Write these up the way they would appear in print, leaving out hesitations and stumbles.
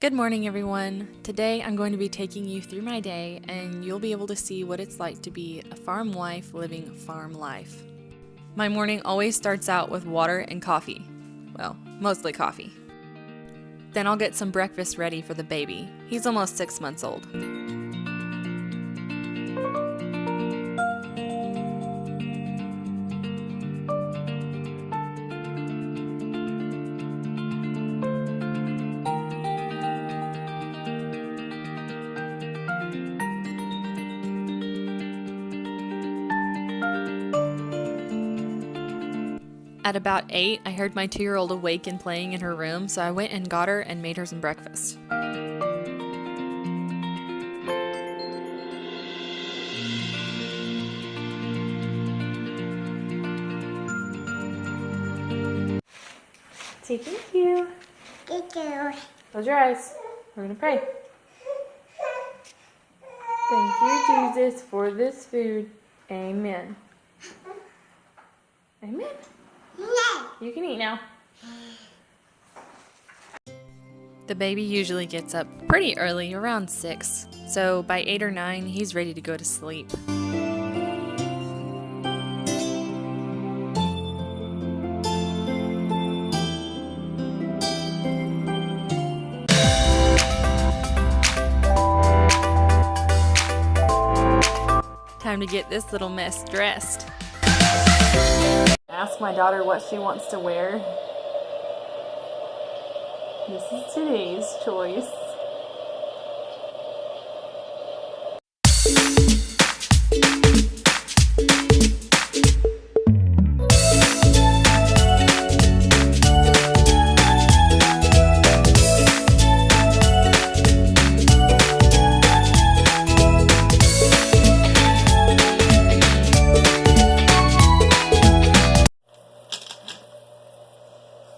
Good morning, everyone. Today I'm going to be taking you through my day and you'll be able to see what it's like to be a farm wife living farm life. My morning always starts out with water and coffee. Well, mostly coffee. Then I'll get some breakfast ready for the baby. He's almost 6 months old. At about 8, I heard my 2-year-old awake and playing in her room, so I went and got her and made her some breakfast. Say thank you. Thank you. Close your eyes. We're going to pray. Thank you, Jesus, for this food. Amen. Amen. You can eat now. The baby usually gets up pretty early, around 6, so by 8 or 9, he's ready to go to sleep. Time to get this little mess dressed. Ask my daughter what she wants to wear. This is today's choice.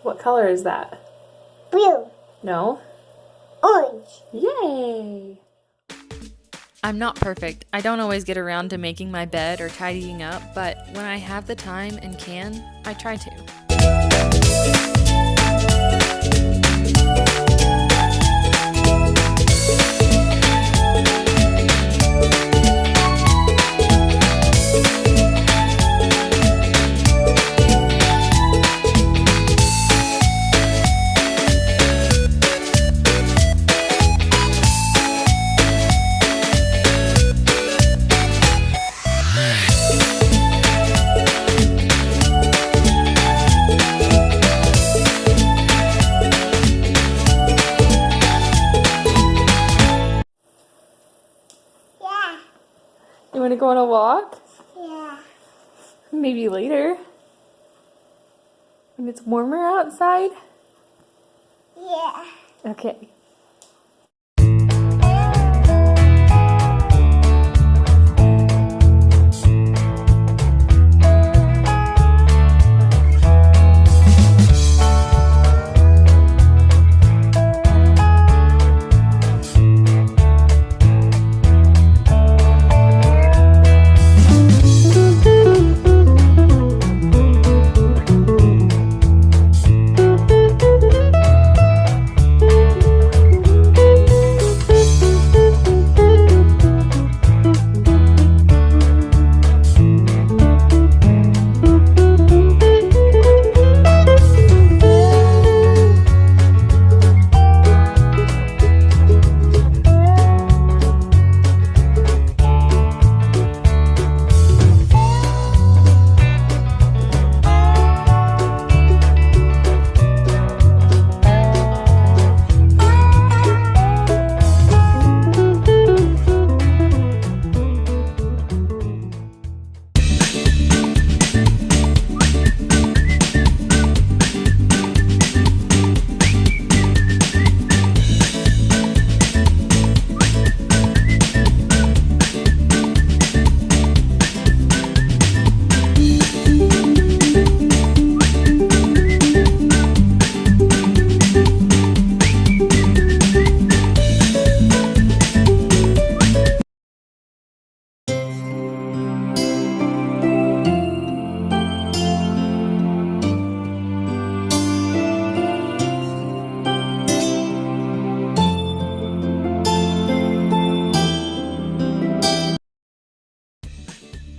What color is that? Blue. No? Orange. Yay! I'm not perfect. I don't always get around to making my bed or tidying up, but when I have the time and can, I try to. You want to go on a walk? Yeah. Maybe later. When it's warmer outside? Yeah. Okay.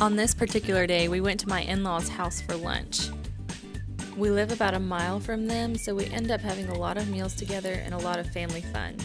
On this particular day, we went to my in-laws' house for lunch. We live about a mile from them, so we end up having a lot of meals together and a lot of family fun.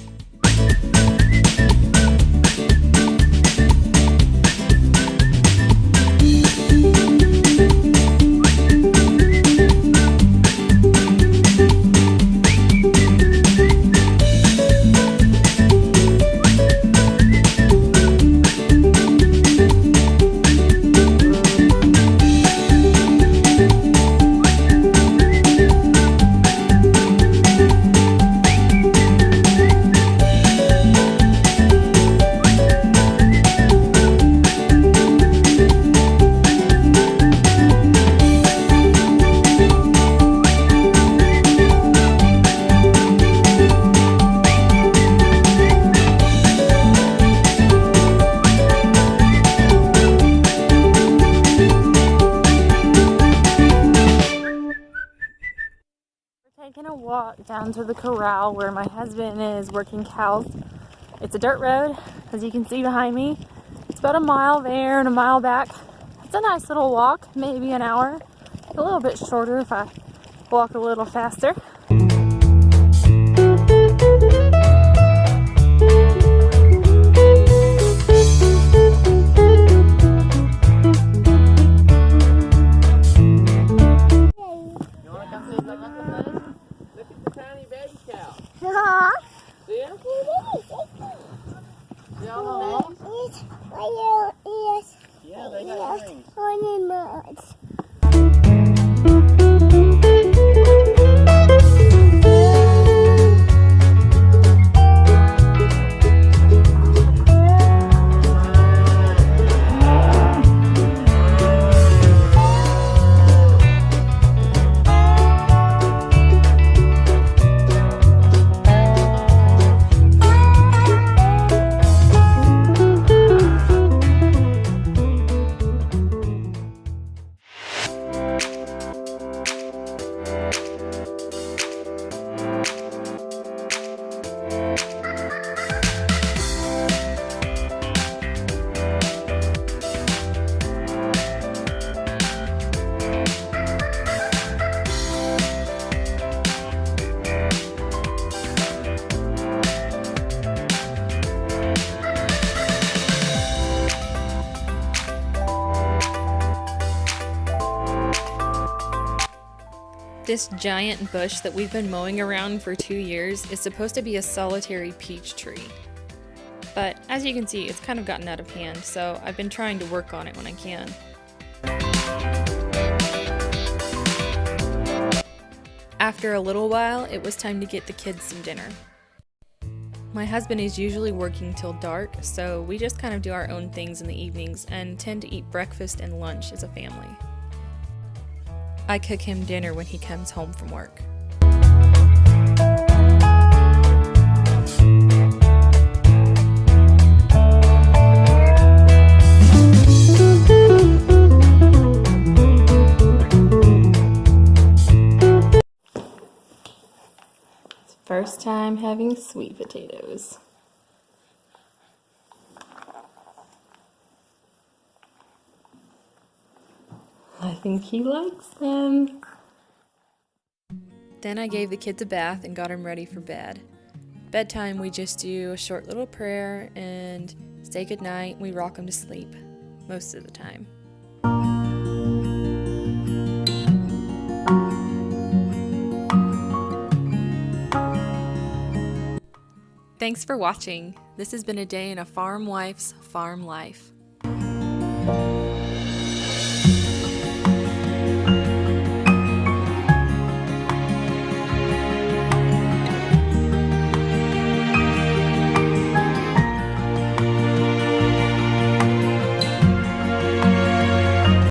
Taking a walk down to the corral where my husband is working cows. It's a dirt road, as you can see behind me. It's about a mile there and a mile back. It's a nice little walk, maybe an hour. A little bit shorter if I walk a little faster. Yeah, they got rings. This giant bush that we've been mowing around for 2 years is supposed to be a solitary peach tree. But as you can see, it's kind of gotten out of hand, so I've been trying to work on it when I can. After a little while, it was time to get the kids some dinner. My husband is usually working till dark, so we just kind of do our own things in the evenings and tend to eat breakfast and lunch as a family. I cook him dinner when he comes home from work. First time having sweet potatoes. I think he likes them. Then I gave the kids a bath and got them ready for bed. Bedtime, we just do a short little prayer and say goodnight. We rock them to sleep most of the time. Thanks for watching. This has been a day in a farm wife's farm life.